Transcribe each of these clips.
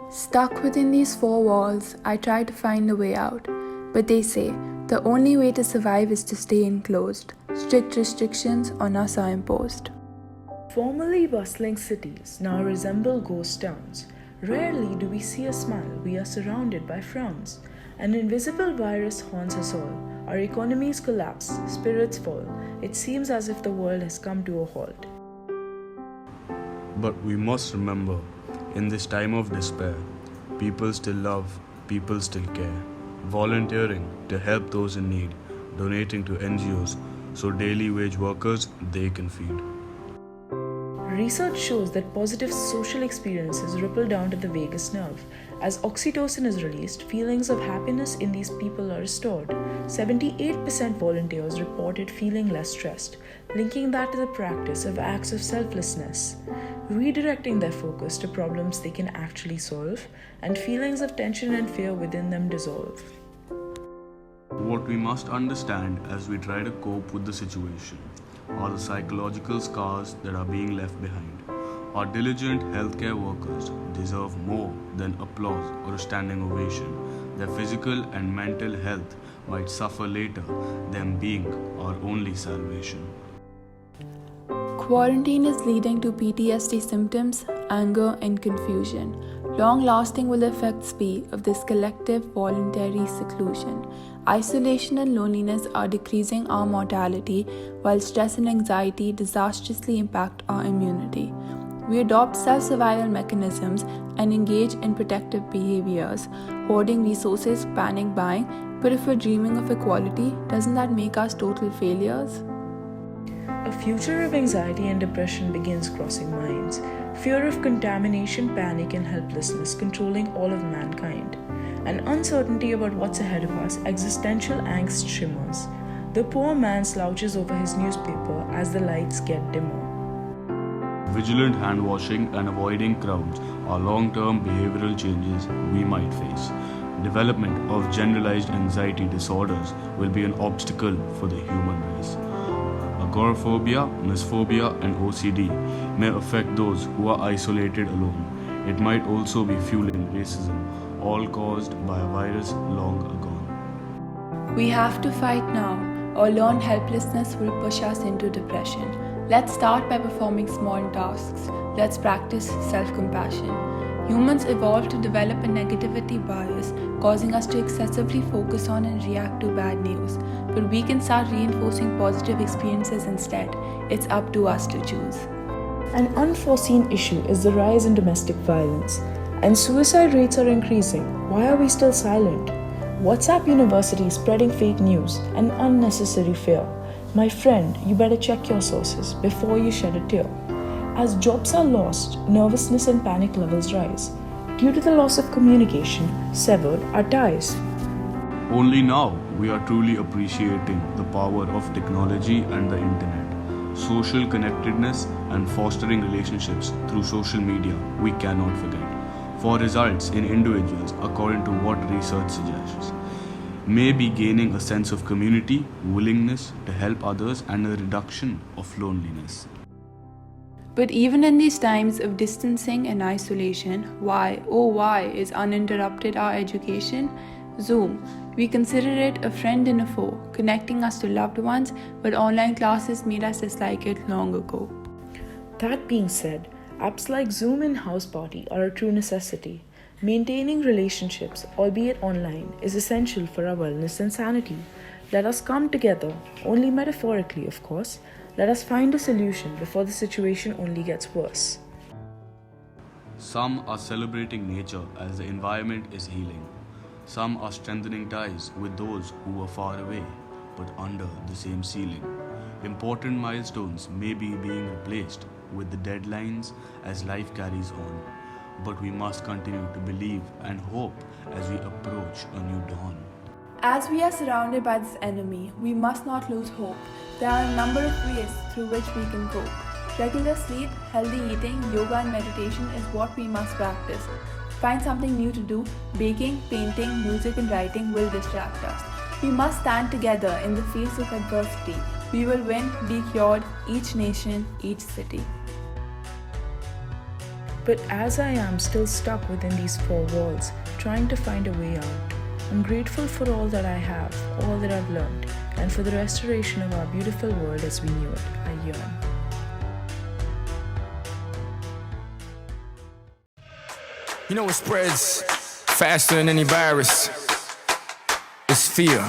Stuck within these four walls, I try to find a way out. But they say the only way to survive is to stay enclosed. Strict restrictions on us are imposed. Formerly bustling cities now resemble ghost towns. Rarely do we see a smile, we are surrounded by frowns. An invisible virus haunts us all. Our economies collapse, spirits fall. It seems as if the world has come to a halt. But we must remember, in this time of despair, people still love, people still care. Volunteering to help those in need, donating to NGOs so daily wage workers they can feed. Research shows that positive social experiences ripple down to the vagus nerve. As oxytocin is released, feelings of happiness in these people are restored. 78% volunteers reported feeling less stressed, linking that to the practice of acts of selflessness, redirecting their focus to problems they can actually solve, and feelings of tension and fear within them dissolve. What we must understand as we try to cope with the situation are the psychological scars that are being left behind. Our diligent healthcare workers deserve more than applause or a standing ovation. Their physical and mental health might suffer later, them being our only salvation. Quarantine is leading to PTSD symptoms, anger, and confusion. Long-lasting will effects be of this collective voluntary seclusion. Isolation and loneliness are decreasing our mortality, while stress and anxiety disastrously impact our immunity. We adopt self-survival mechanisms and engage in protective behaviors, hoarding resources, panic buying, but if we're dreaming of equality, doesn't that make us total failures? A future of anxiety and depression begins crossing minds. Fear of contamination, panic, and helplessness controlling all of mankind. An uncertainty about what's ahead of us, existential angst shimmers. The poor man slouches over his newspaper as the lights get dimmer. Vigilant hand washing and avoiding crowds are long-term behavioral changes we might face. Development of generalized anxiety disorders will be an obstacle for the human race. Agoraphobia, misphobia, and OCD may affect those who are isolated alone. It might also be fueling racism, all caused by a virus long ago. We have to fight now, or learned helplessness will push us into depression. Let's start by performing small tasks. Let's practice self-compassion. Humans evolved to develop a negativity bias, causing us to excessively focus on and react to bad news. But we can start reinforcing positive experiences instead. It's up to us to choose. An unforeseen issue is the rise in domestic violence, and suicide rates are increasing. Why are we still silent? WhatsApp University is spreading fake news and unnecessary fear. My friend, you better check your sources before you shed a tear. As jobs are lost, nervousness and panic levels rise. Due to the loss of communication, severed are ties. Only now we are truly appreciating the power of technology and the internet. Social connectedness and fostering relationships through social media we cannot forget. For results in individuals, according to what research suggests, may be gaining a sense of community, willingness to help others, and a reduction of loneliness. But even in these times of distancing and isolation, why, oh why, is uninterrupted our education? Zoom. We consider it a friend and a foe, connecting us to loved ones, but online classes made us dislike it long ago. That being said, apps like Zoom and House Party are a true necessity. Maintaining relationships, albeit online, is essential for our wellness and sanity. Let us come together, only metaphorically of course. Let us find a solution before the situation only gets worse. Some are celebrating nature as the environment is healing. Some are strengthening ties with those who are far away, but under the same ceiling. Important milestones may be being replaced with the deadlines as life carries on. But we must continue to believe and hope as we approach a new dawn. As we are surrounded by this enemy, we must not lose hope. There are a number of ways through which we can cope. Regular sleep, healthy eating, yoga and meditation is what we must practice. Find something new to do. Baking, painting, music and writing will distract us. We must stand together in the face of adversity. We will win, be cured, each nation, each city. But as I am still stuck within these four walls, trying to find a way out, I'm grateful for all that I have, all that I've learned, and for the restoration of our beautiful world as we knew it. I yearn. You know what spreads faster than any virus? It's fear.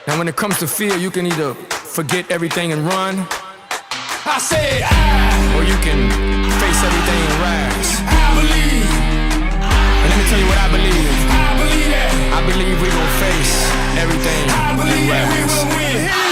Now when it comes to fear, you can either forget everything and run, I said or you can face everything and rise. I believe. And let me tell you what I believe. I believe that. I believe we gon' face everything. I believe that we will win.